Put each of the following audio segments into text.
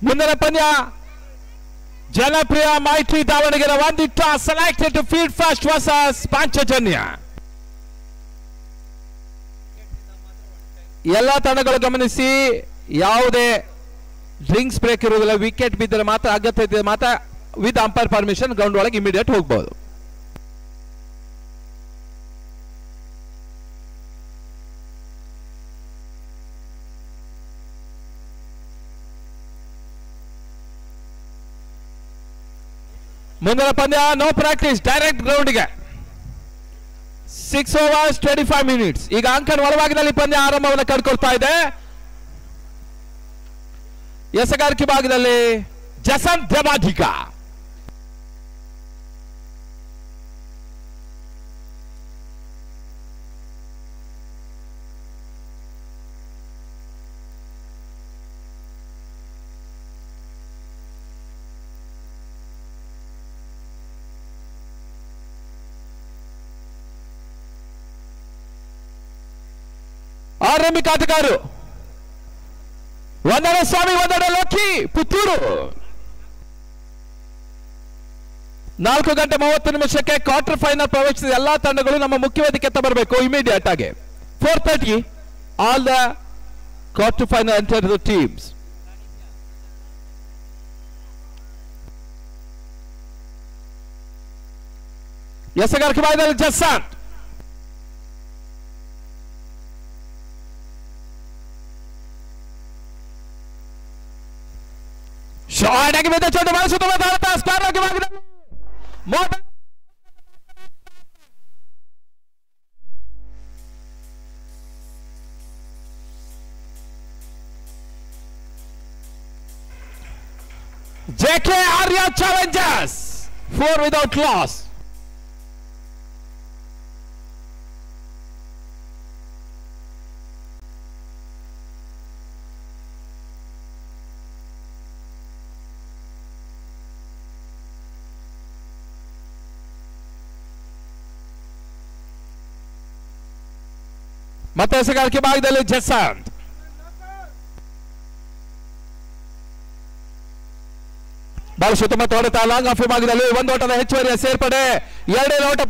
ಮುಂದಿನ ಪಂದ್ಯ ಜನಪ್ರಿಯ ಮೈತ್ರಿ ದಾವಣಗೆರೆ ಒಂದಿಟ್ಟ selected to field first versus Panchajanya. ಎಲ್ಲ ತಂಡಗಳು ಗಮನಿಸಿ, ಯಾವುದೇ ಡ್ರಿಂಕ್ಸ್ ಬ್ರೇಕ್ ಇರುವುದಿಲ್ಲ. ವಿಕೆಟ್ ಬಿದ್ದರೆ ಮಾತ್ರ ಅಗತ್ಯ ಇದೆ ಮಾತ್ರ ವಿತ್ ಅಂಪೈರ್ ಪರ್ಮಿಷನ್ ಗ್ರೌಂಡ್ ಒಳಗೆ ಇಮಿಡಿಯೇಟ್ ಹೋಗಬಹುದು. ಮುಂದಿನ ಪಂದ್ಯ no practice, direct ಗ್ರೌಂಡ್ಗೆ 6 overs 25 minutes. ಈಗ ಅಂಕನ್ ಒಳಭಾಗದಲ್ಲಿ ಪಂದ್ಯ ಆರಂಭವನ್ನು ಕಂಡುಕೊಳ್ತಾ ಇದೆ. ಎಸೆಗಾರಿಕೆ ಭಾಗದಲ್ಲಿ ಜಸಂತ್ ದೇವಾಧಿಕ. ಆರಂಭಿಕ ಆಟಗಾರರು ವಂದನ ಸ್ವಾಮಿ, ವಂದನ ಲೋಕಿ, ಪುತ್ತೂರು. 4 ಗಂಟೆ 30 ನಿಮಿಷಕ್ಕೆ ಕ್ವಾರ್ಟರ್ ಫೈನಲ್ ಪ್ರವೇಶಿಸಿದ ಎಲ್ಲಾ ತಂಡಗಳು ನಮ್ಮ ಮುಖ್ಯ ವೇದಿಕೆ ಬರಬೇಕು ಇಮಿಡಿಯೇಟ್ ಆಗಿ. 4:30 all the quarter final enter the teams. ಎಸೆಗಾರಿಕೆ ಭಾಗದಲ್ಲಿ ಜಸ್ಸಾಂತ್. ಶಾರ್ಟ್ ಆಗಿ ಬಿದ್ದ ಚೆಂಡು ಬಳಸುತ್ತಿರುವ ಭಾರತ ಸ್ಟಾರ್ ಆಗಿ JK Arya challenges 4 without loss. ಮತ್ತೆ ಎಸೆಗಾರಿಕೆ ಭಾಗದಲ್ಲಿ ಜಸ್ಸಾಂತ್. ಬಾಲ್ ಸುತ್ತಮುತ್ತ ಹೊಡೆತ ಲಾಂಗ್ ಆಫ್ ಭಾಗದಲ್ಲಿ 1 ಓಟದ ಹೆಚ್ಚುವರಿಯ ಸೇರ್ಪಡೆ. 2 ಓಟ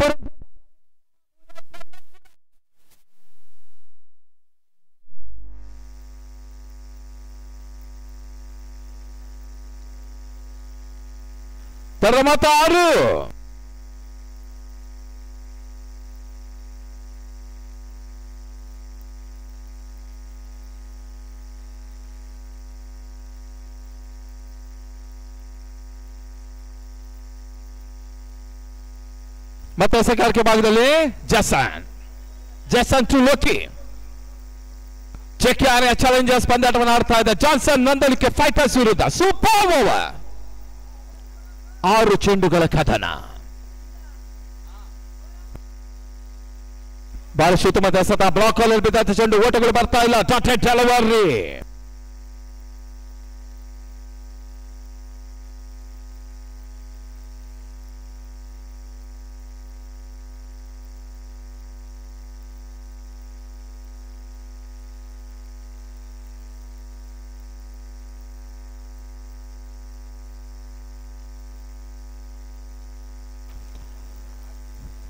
ತರದ ಮೊತ್ತ 6. ಮತ್ತೆ ಎಸೆಗಾರಿಕೆ ಭಾಗದಲ್ಲಿ Jasan to Loki. JK Arya challengers ಪಂದ್ಯಾಟವನ್ನು ಆಡ್ತಾ ಇದೆ. ಜಾನ್ಸನ್ ನಂದಲಿಕೆ ಫೈಟರ್ಸ್ ವಿರುದ್ಧ ಸೂಪರ್ ಓವರ್. 6 ಚೆಂಡುಗಳ ಕದನ. ಬಾಲ್ ಸುತ್ತಮುತ್ತ ಎಸೆತ ಬ್ಲಾಕ್ ಅಲ್ಲಿ ಬಿದ್ದಂತ ಚೆಂಡು, ಓಟಗಳು ಬರ್ತಾ ಇಲ್ಲ. Dotted delivery.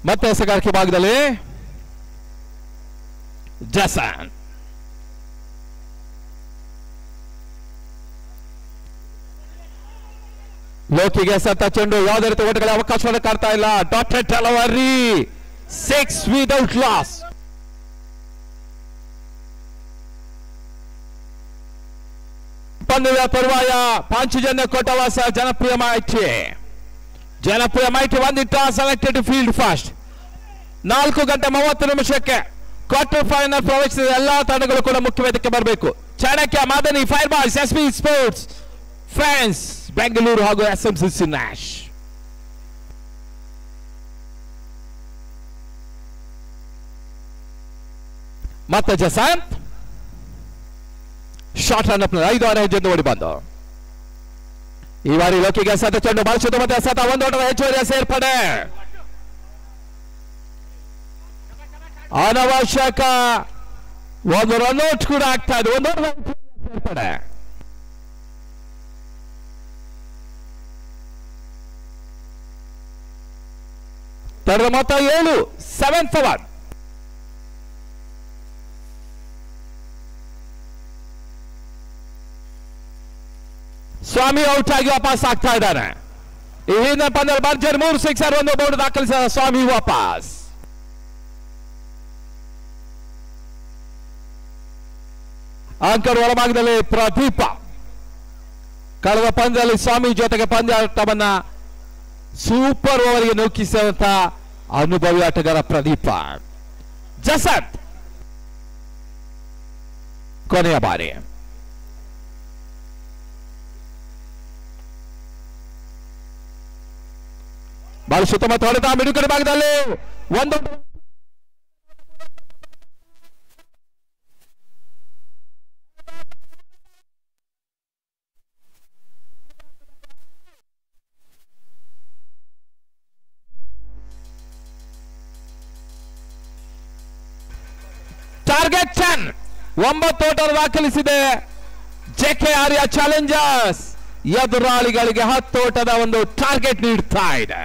ಮತ್ತೆ ಎಸೆಗಾರಿಕೆ ಭಾಗದಲ್ಲಿ ಜಸನ್. ಲೋಕಿಗೆ ಸತ್ತ ಚೆಂಡು, ಯಾವುದೇ ರೀತಿ ಓಟಗಳ ಅವಕಾಶವನ್ನು ಕಾಡ್ತಾ ಇಲ್ಲ. Dotted delivery 6 without loss. ಪಂದ್ಯದ ಪರ್ವಾಯ ಪಾಂಚಜನ್ಯ ಕೋಟವಾಸ ಜನಪ್ರಿಯ ಮೈತ್ರಿ ಒಂದಿಟ್ಟ ಸೆಲೆಕ್ಟೆಡ್ ಫೀಲ್ಡ್ ಫಾಸ್ಟ್. 4 ಗಂಟೆ 30 ನಿಮಿಷಕ್ಕೆ ಕ್ವಾರ್ಟರ್ ಫೈನಲ್ ಪ್ರವೇಶಿಸಿದ ಎಲ್ಲಾ ತಂಡಗಳು ಕೂಡ ಮುಖ್ಯ ವೇದಿಕೆ ಬರಬೇಕು. Chanakya, Madani, fire boys, SP sports, France, Bengaluru ಹಾಗೂ SMCC ನ್ಯಾಶ್. ಮತ್ತೆ ಜಸಂತ್ ಶಾರ್ಟ್ ರನ್ ಅಪ್ 5 ಹೆಜ್ಜೆಯಿಂದ ಓಡಿ ಬಂದು ಈ ಬಾರಿ ಲೋಕಿಗೆ ಸತ ಚೆಂಡು ಬಾರಿಸಿದ ಮತ್ತೆ ಸತ 1 ಓಟದ ಹೆಚ್ಚುವರಿಯ ಸೇರ್ಪಡೆ. ಅನವಶ್ಯಕ 1 ರನ್ಔಟ್ ಕೂಡ ಆಗ್ತಾ ಇದೆ. 1 ಓಟದ ಸೇರ್ಪಡೆ. ತಂಡದ ಮೊತ್ತ 7, 7 for 1. ಸ್ವಾಮಿ ಔಟ್ ಆಗಿ ವಾಪಸ್ ಆಗ್ತಾ ಇದ್ದಾನೆ. ಈ ಹಿಂದಿನ ಪಂದ್ಯದಲ್ಲಿ ಭರ್ಜರಿ 3 ಸಿಕ್ಸರ್ 1 ಬೌಂಡ್ ದಾಖಲಿಸಿದ ಸ್ವಾಮಿ ವಾಪಸ್. ಅಂಕರ್ ಒಳಭಾಗದಲ್ಲಿ ಪ್ರದೀಪ. ಕಳೆದ ಪಂದ್ಯದಲ್ಲಿ ಸ್ವಾಮಿ ಜೊತೆಗೆ ಪಂದ್ಯಾಟವನ್ನ ಸೂಪರ್ ಓವರ್ಗೆ ನೂಕಿಸಿದಂತ ಅನುಭವಿ ಆಟಗಾರ ಪ್ರದೀಪ. ಜಸತ್ ಕೊನೆಯ ಬಾರಿ. ಬಾಲ್ ಸುತ್ತಮುತ್ತ ಹೊಡೆದ ಮಿಡುಕಡೆ ಭಾಗದಲ್ಲಿ ಒಂದು ಟಾರ್ಗೆಟ್ 10, 9 ಓಟ ದಾಖಲಿಸಿದೆ ಜೆಕೆ ಆರ್ಯ ಚಾಲೆಂಜರ್ಸ್. ಎದುರಾಳಿಗಳಿಗೆ 10 ಓಟದ ಒಂದು ಟಾರ್ಗೆಟ್ ನೀಡ್ತಾ ಇದೆ.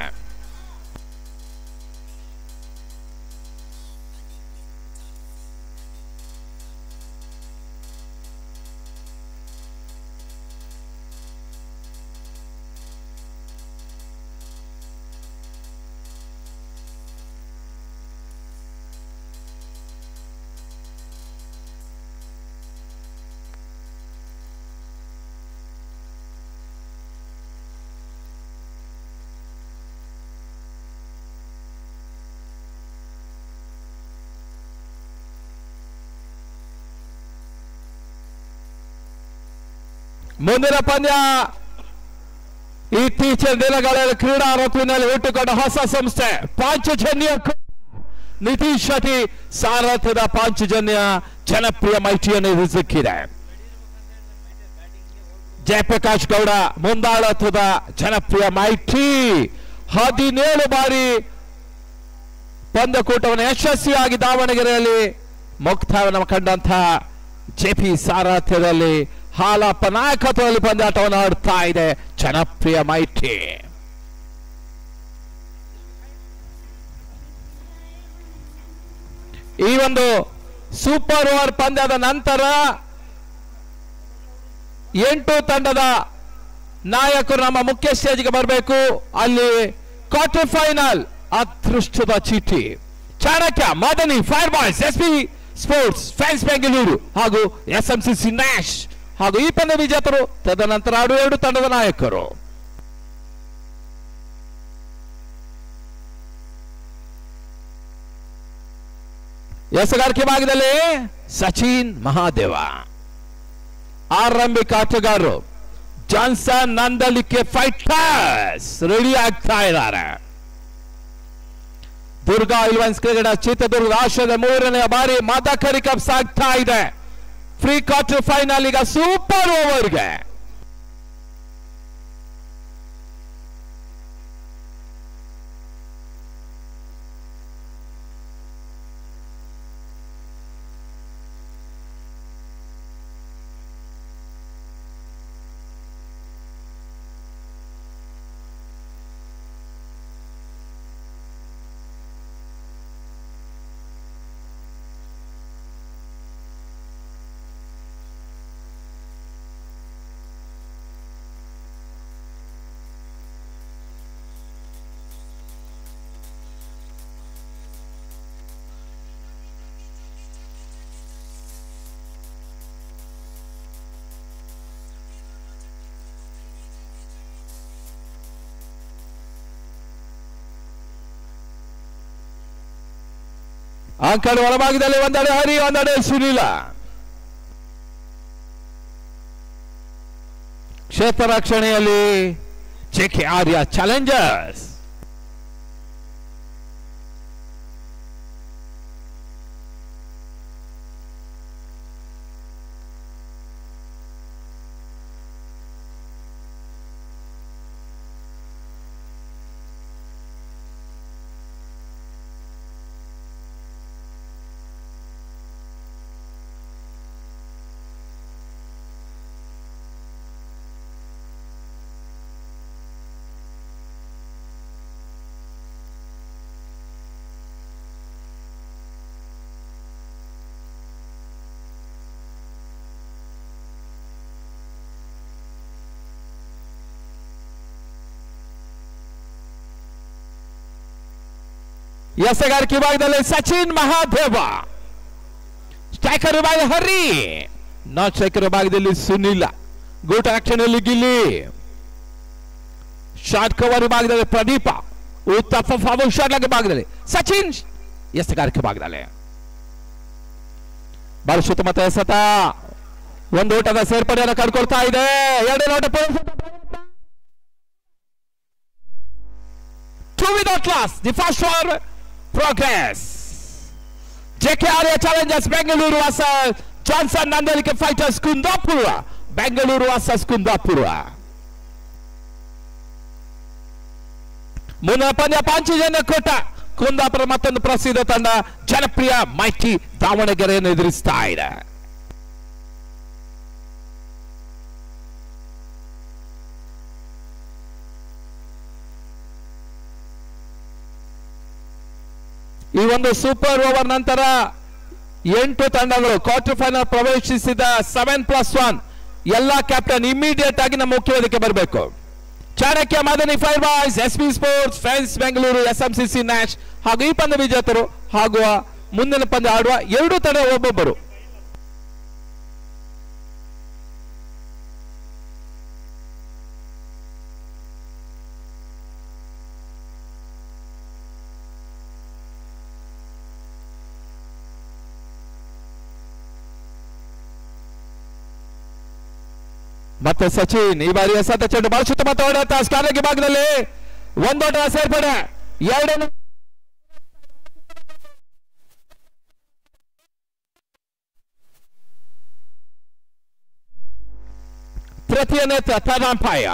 ಮುಂದಿನ ಪಂದ್ಯ ಇತ್ತೀಚಿನ ದಿನಗಳಲ್ಲಿ ಕ್ರೀಡಾ ಋತುವಿನಲ್ಲಿ ಹುಟ್ಟುಕೊಂಡ ಹೊಸ ಸಂಸ್ಥೆ ಪಾಂಚಜನ್ಯ. ನಿತೀಶ್ ಶೆಟ್ಟಿ ಸಾರಥ್ಯದ ಪಾಂಚಜನ್ಯ ಜನಪ್ರಿಯ ಮೈತ್ರಿಯನ್ನು ಸಿಕ್ಕಿದೆ. ಜಯಪ್ರಕಾಶ್ ಗೌಡ ಮುಂದಾಳತ್ವದ ಜನಪ್ರಿಯ ಮೈತ್ರಿ 17 ಬಾರಿ ಪಂದ್ಯಕೂಟವನ್ನು ಯಶಸ್ವಿಯಾಗಿ ದಾವಣಗೆರೆಯಲ್ಲಿ ಮುಕ್ತಾಯವನ್ನು ಕಂಡಂತಹ ಜೆಪಿ ಸಾರಥ್ಯದಲ್ಲಿ ಹಾಲಪ್ಪ ನಾಯಕತ್ವದಲ್ಲಿ ಪಂದ್ಯಾಟವನ್ನು ಆಡ್ತಾ ಇದೆ ಜನಪ್ರಿಯ ಮೈತ್ರಿ. ಈ ಒಂದು ಸೂಪರ್ ಓವರ್ ಪಂದ್ಯದ ನಂತರ 8 ತಂಡದ ನಾಯಕರು ನಮ್ಮ ಮುಖ್ಯ ಸ್ಟೇಜ್ಗೆ ಬರಬೇಕು. ಅಲ್ಲಿ ಕ್ವಾರ್ಟರ್ ಫೈನಲ್ ಅದೃಷ್ಟದ ಚೀಟಿ Chanakya, Madani, fire boys, SP sports, fans Bengaluru ಹಾಗೂ ಎಸ್ಎಂಸಿಸಿ ನ್ಯಾಶ್ ಹಾಗೂ ಈ ಪಂದ್ಯ ವಿಜೇತರು. ತದನಂತರ ಆಡು 2 ತಂಡದ ನಾಯಕರು. ಎಸಗಾರಿಕೆ ಭಾಗದಲ್ಲಿ ಸಚಿನ್ ಮಹಾದೇವ, ಆರಂಭಿಕ ಆಟಗಾರರು ಜಾನ್ಸನ್ ನಂದಲಿಕೆ ಫೈಟರ್ಸ್ ರೆಡಿ ಆಗ್ತಾ ಇದ್ದಾರೆ. ದುರ್ಗಾ ಇಲೆವೆನ್ಸ್ ಕ್ರಿಕೆಟ್ ಚಿತ್ರದುರ್ಗ ರಾಷ್ಟ್ರದ 3ನೇ ಬಾರಿ ಮದಕರಿ ಕಪ್ ಸಾಗ್ತಾ ಇದೆ. ಫ್ರೀ ಕ್ವಾರ್ಟರ್ ಫೈನಲ್ ಈಗ ಸೂಪರ್ ಓವರ್ಗೆ. ಆ ಕಡೆ ಒಳಭಾಗದಲ್ಲಿ ಒಂದೆಡೆ ಹರಿ, ಒಂದೆಡೆ ಸುನೀಲ. ಕ್ಷೇತ್ರ ರಕ್ಷಣೆಯಲ್ಲಿ ಜೆಕೆ ಆರ್ಯ ಚಾಲೆಂಜರ್ಸ್. ಎಸೆಗಾರಿಕೆ ವಿಭಾಗದಲ್ಲಿ ಸಚಿನ್ ಮಹಾದೇವ, ಸ್ಟ್ರೈಕರ್ ವಿಭಾಗ ಹರಿ, ನಾನ್ ಸ್ಟ್ರೈಕರ್ ವಿಭಾಗದಲ್ಲಿ ಸುನಿಲ್, ಗೂಟ ಆಕ್ಷನ್ ಅಲ್ಲಿ ಗಿಲ್ಲಿ, ಶಾರ್ಟ್ ಕವರ್ ವಿಭಾಗದಲ್ಲಿ ಪ್ರದೀಪ, ಉತ್ತಪ್ಪ ಫಾರ್ವರ್ಡ್ ಶಾಟ್ ವಿಭಾಗದಲ್ಲಿ ಸಚಿನ್, ಎಸೆಗಾರಿಕೆ ವಿಭಾಗದಲ್ಲಿ ಬಹಳ ಸುತ್ತಮುತ್ತ ಎಸೆತ, ಒಂದು ಓಟದ ಸೇರ್ಪಡೆಯನ್ನು ಕಂಡುಕೊಳ್ತಾ ಇದೆ. ಎರಡನೇ ಓಟ two without loss, the first for progress. JKR challenges Bengaluru versus Johnson Nandalike Fighters Kundapura. Bengaluru versus Kundapura. ಮುಂದಿನ ಪಂದ್ಯ ಪಾಂಚಜನ್ಯ ಕೋಟ ಕುಂದಾಪುರ ಮತ್ತೊಂದು ಪ್ರಸಿದ್ಧ ತಂಡ ಜನಪ್ರಿಯ ಮೈಟಿ ದಾವಣಗೆರೆಯನ್ನು ಎದುರಿಸ್ತಾ ಇದೆ. ಈ ಒಂದು ಸೂಪರ್ ಓವರ್ ನಂತರ 8 ತಂಡಗಳು ಕ್ವಾರ್ಟರ್ ಫೈನಲ್ ಪ್ರವೇಶಿಸಿದ 7+1 ಎಲ್ಲ ಕ್ಯಾಪ್ಟನ್ ಇಮಿಡಿಯೇಟ್ ಆಗಿ ನಮ್ಮ ಮುಖ್ಯ ವೇದಿಕೆ ಬರಬೇಕು. Chanakya Madani fire boys, SP sports, friends Bengaluru, SMCC Nash ಹಾಗೂ ಈ ಪಂದ್ಯ ವಿಜೇತರು ಹಾಗೂ ಮುಂದಿನ ಪಂದ್ಯ ಆಡುವ 2 ತಂಡ ಒಬ್ಬೊಬ್ಬರು. ಮತ್ತೆ ಸಚಿನ್ ಈ ಬಾರಿ ಎಸೆತ ಚೆಂಡು ಬಹಳ ಸುತ್ತಮುತ್ತ ಓಡುತ್ತಾ ಸ್ಕಾರ್ಲೆಗೆ ಭಾಗದಲ್ಲಿ ಒಂದೋಟ ಸೇರ್ಪಡೆ, ಎರಡನೇ ತೃತೀಯ ನೇತ್ರ ತದಾಂಪಾಯ.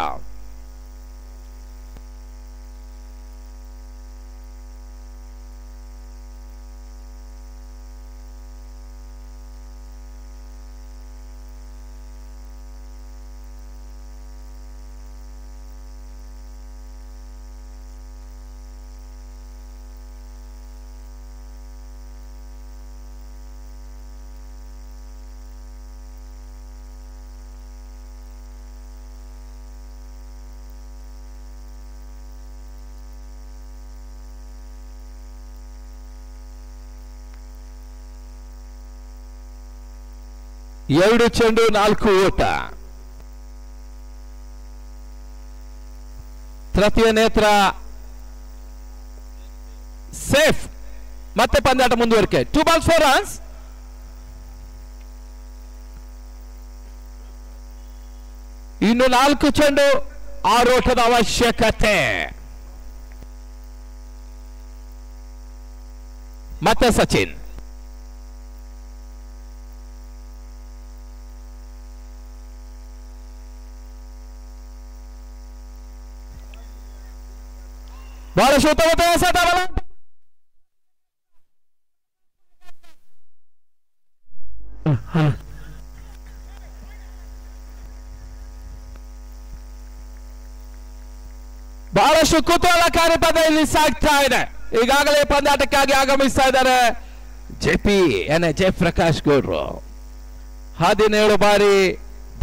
ಎರಡು ಚೆಂಡು 4 ಓಟ. ತೃತೀಯ ನೇತ್ರ ಸೇಫ್. ಮತ್ತೆ ಪಂದ್ಯಾಟ ಮುಂದುವರಿಕೆ. 2 balls 4 runs. ಇನ್ನು 4 ಚೆಂಡು 6 ಓಟದ ಅವಶ್ಯಕತೆ. ಮತ್ತೆ ಸಚಿನ್ ಬಹಳ ಸುತ್ತಮುತ್ತ ಎಸೆತ, ಬಹಳಷ್ಟು ಕುತೂಹಲಕಾರಿ ಪಂದ್ಯ ಇಲ್ಲಿ ಸಾಗ್ತಾ ಇದೆ. ಈಗಾಗಲೇ ಪಂದ್ಯಾಟಕ್ಕಾಗಿ ಆಗಮಿಸ್ತಾ ಇದ್ದಾರೆ ಜಯಪ್ರಕಾಶ್ ಗೌಡ್ರು. 17 ಬಾರಿ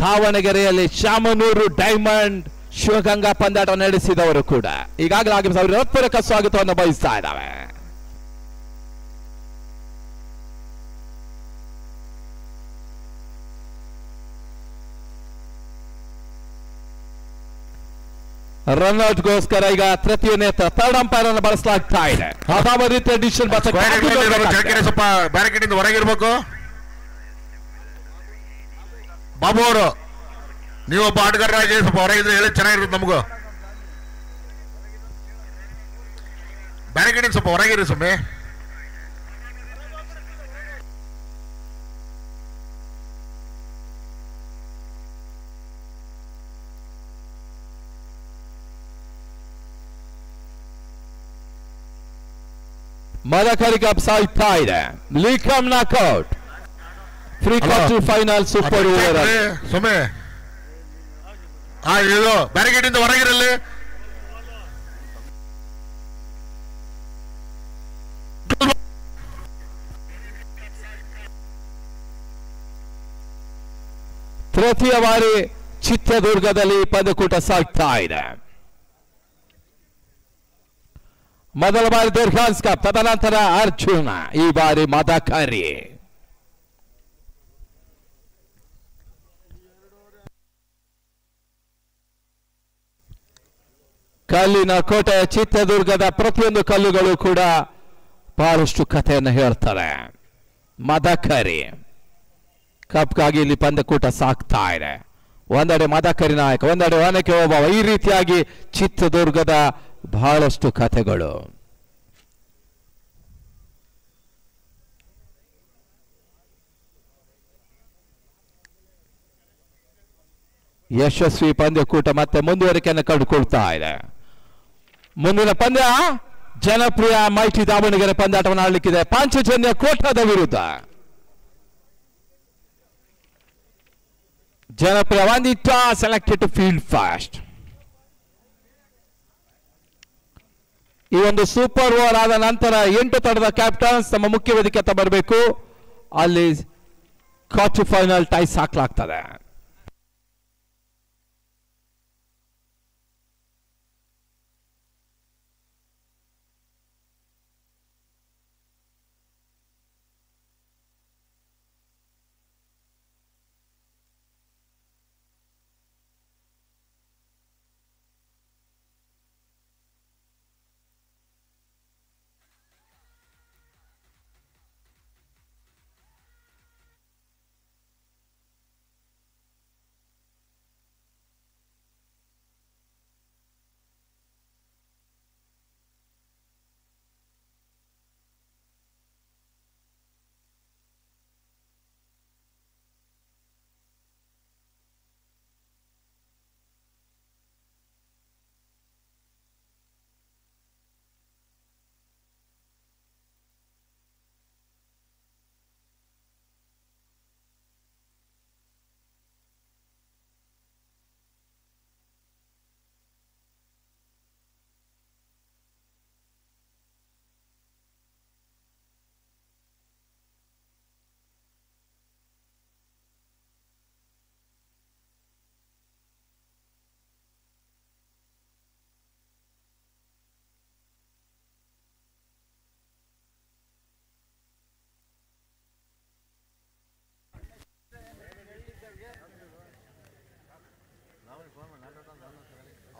ದಾವಣಗೆರೆಯಲ್ಲಿ ಶಾಮನೂರು ಡೈಮಂಡ್ ಶಿವಗಂಗಾ ಪಂದ್ಯಾಟ ನಡೆಸಿದವರು ಕೂಡ ಈಗಾಗಲೇ ಆಗಮಿಸಿ ಅವರ ಹೃತ್ಪೂರ್ವಕ ಸ್ವಾಗತವನ್ನು ಬಯಸ್ತಾ ಇದ್ದಾವೆ. ರನ್ಔಟ್ಗೋಸ್ಕರ ಈಗ ತೃತೀಯ ನೇತ್ರ ಥರ್ಡ್ ಅಂಪೈರ್ ಅನ್ನು ಬಳಸಲಾಗ್ತಾ ಇದೆ. ಯಾವ ರೀತಿಯ ಡಿಸಿಷನ್ ಸ್ವಲ್ಪ ಬ್ಯಾರಿಕೇಡ್ ಇಂದ ಹೊರಗಿರ್ಬೇಕು. ಬಾಬು ಅವರು ನೀವೊಬ್ಬ ಆಟಗಾರರಾಗಿ ಸ್ವಲ್ಪ ಹೊರಗಿದ್ರೆ ಹೇಳಿ ಚೆನ್ನಾಗಿರುತ್ತೆ. ನಮಗೂ ಬ್ಯಾರಿಕೇಡ್ ಸ್ವಲ್ಪ ಹೊರಗಿರಿ ಸ್ವಾಮಿ. ಮದಕರಿಗೆ ಸಾಯ್ತಾ ಇದೆ. ಲೀಕಮ್ knockout free quarter final super over. ಸ್ವಾಮಿ ಇದು ಬ್ಯಾರಿಕೇಡ್ ಇಂದ ಹೊರಗಿರಲ್ಲಿ. ತೃತೀಯ ಬಾರಿ ಚಿತ್ರದುರ್ಗದಲ್ಲಿ ಪಂದ್ಯಕೂಟ ಸಾಗ್ತಾ ಇದೆ. ಮೊದಲ ಬಾರಿ ದುರ್ಗಾನ್ಸ್ ಕಪ್, ತದನಂತರ ಅರ್ಜುನ, ಈ ಬಾರಿ ಮದಕರಿ. ಕಲ್ಲಿನ ಕೋಟೆ ಚಿತ್ರದುರ್ಗದ ಪ್ರತಿಯೊಂದು ಕಲ್ಲುಗಳು ಕೂಡ ಬಹಳಷ್ಟು ಕಥೆಯನ್ನು ಹೇಳ್ತಾರೆ. ಮದಕರಿ ಕಪ್ಗಾಗಿ ಇಲ್ಲಿ ಪಂದ್ಯಕೂಟ ಸಾಕ್ತಾ ಇದೆ. ಒಂದೆಡೆ ಮದಕರಿ ನಾಯಕ, ಒಂದೆಡೆ ಒನಕೆ ಓಬವ್ವ. ಈ ರೀತಿಯಾಗಿ ಚಿತ್ರದುರ್ಗದ ಬಹಳಷ್ಟು ಕಥೆಗಳು. ಯಶಸ್ವಿ ಪಂದ್ಯಕೂಟ ಮತ್ತೆ ಮುಂದುವರಿಕೆಯನ್ನು ಕಂಡುಕೊಳ್ತಾ ಇದೆ. ಮುಂದಿನ ಪಂದ್ಯ ಜನಪ್ರಿಯ ಮೈಟಿ ದಾವಣಗೆರೆ ಪಂದ್ಯಾಟವನ್ನು ಆಡಲಿಕ್ಕಿದೆ ಪಾಂಚಜನ್ಯ ಕೋಟದ ವಿರುದ್ಧ. ಜನಪ್ರಿಯ Vanditha selected to field fast. ಈ ಒಂದು ಸೂಪರ್ ಓವರ್ ಆದ ನಂತರ 8 ತಂಡದ ಕ್ಯಾಪ್ಟನ್ಸ್ ತಮ್ಮ ಮುಖ್ಯ ವೇದಿಕೆ ಹತ್ತ ಬರಬೇಕು. ಅಲ್ಲಿ ಕ್ವಾರ್ಟರ್ ಫೈನಲ್ ಟೈಸ್ ಹಾಕಲಾಗ್ತದೆ.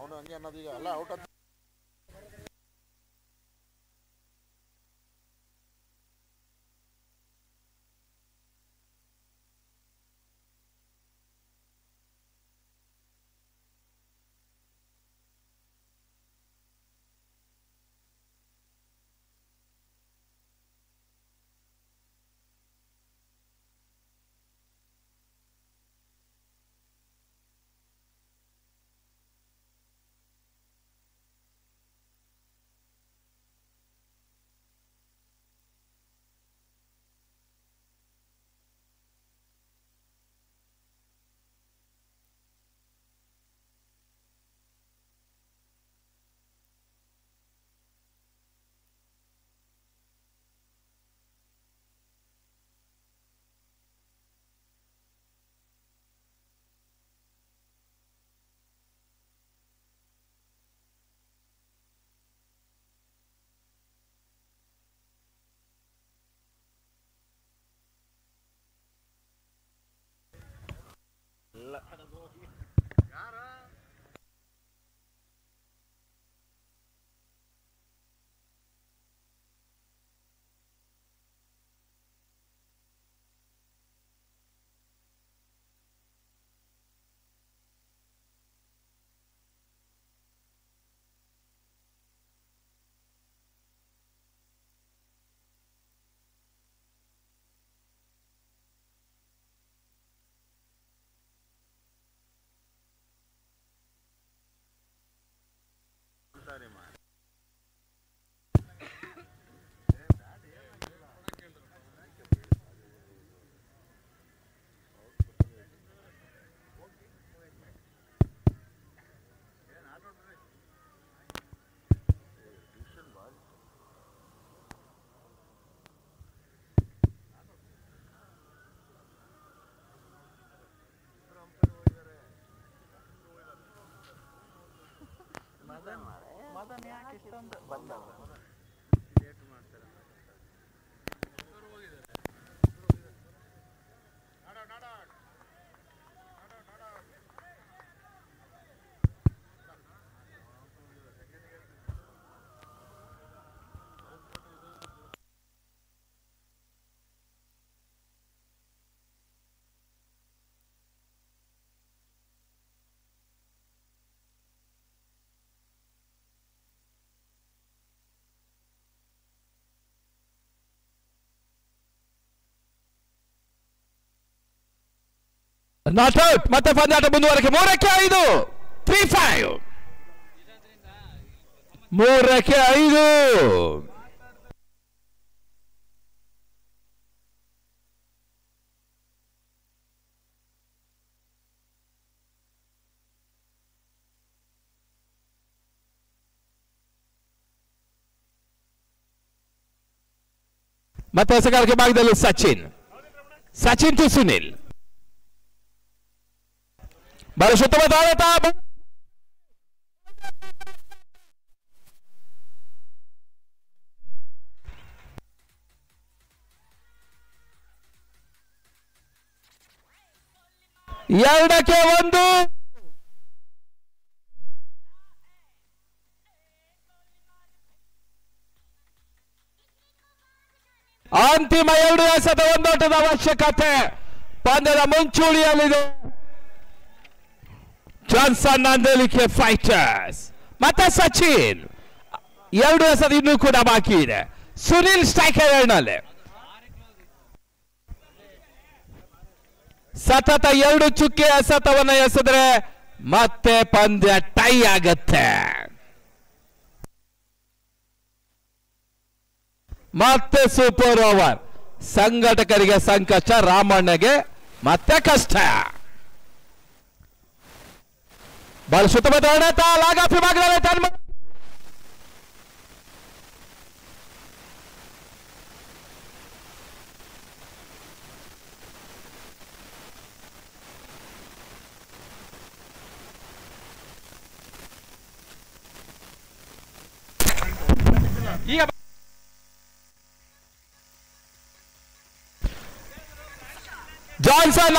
ಅವನು ಹಂಗೆ ಅನ್ನೋದು ಈಗ ಅಲ್ಲ ಔಟ್ ನಾಟ್ ಔಟ್. ಮತ್ತೆ ಪಂದ್ಯಾಟ ಮುಂದುವರೆಕೆ 3-5. 3-5. 3-5. ಮತ್ತೆ ಎಸೆಗಾರಿಕೆ ಭಾಗದಲ್ಲಿ ಸಚಿನ್ ಟು ಸುನಿಲ್. ಬಹಳ ಶುದ್ಧವಾದ ಆಡತ. ಎರಡಕ್ಕೆ 1. ಅಂತಿಮ 2 ಎಸೆತ ಒಂದೋಟದ ಅವಶ್ಯಕತೆ ಪಂದ್ಯದ ಮುಂಚೂಣಿಯಲ್ಲಿದೆ ಜಾನ್ಸನ್ ನಂದಲಿಕೆ ಫೈಟರ್ಸ್. ಮತ್ತೆ ಸಚಿನ್ 2 ಎಸೆತ ಇನ್ನೂ ಕೂಡ ಬಾಕಿ ಇದೆ. ಸುನಿಲ್ ಸ್ಟ್ರೈಕರ್ ಎರಡನಲ್ಲಿ ಸತತ 2 ಚುಕ್ಕೆ ಎಸೆತವನ್ನು ಎಸೆದ್ರೆ ಮತ್ತೆ ಪಂದ್ಯ ಟೈ ಆಗತ್ತೆ. ಮತ್ತೆ ಸೂಪರ್ ಓವರ್. ಸಂಘಟಕರಿಗೆ ಸಂಕಷ್ಟ, ರಾಮಣ್ಣಗೆ ಮತ್ತೆ ಕಷ್ಟ. ಬಹಳ ಶುದ್ಧವಾದ ಹೊಡೆತ. ಲಾಗಾಫಿ ಭಾಗದಲ್ಲಿ ತನ್ಮ ಈಗ ಜಾನ್ಸನ್